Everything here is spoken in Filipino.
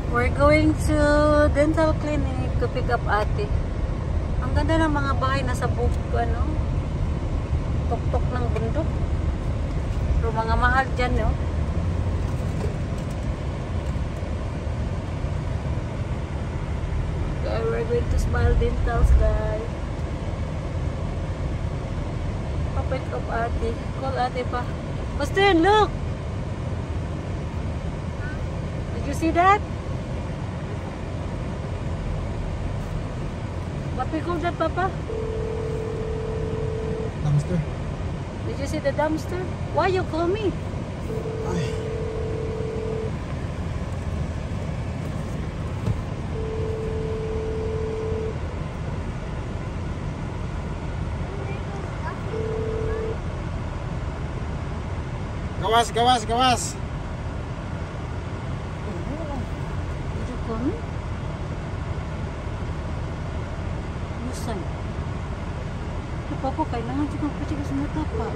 We're going to dental clinic to pick up ate. Ang ganda ng mga bahay nasa ano, tuktok ng bundok. Pero mga mahal dyan, no? Okay, we're going to Smile Dentals, guys. Pick up ate. Call ate pa. Austin, look! Did you see that? What we call that, Papa? Dumpster. Did you see the dumpster? Why you call me? Ay. Gawas, gawas, gawas. Did you call me? Busan. Papa, kailangan juga ko sa mata pa.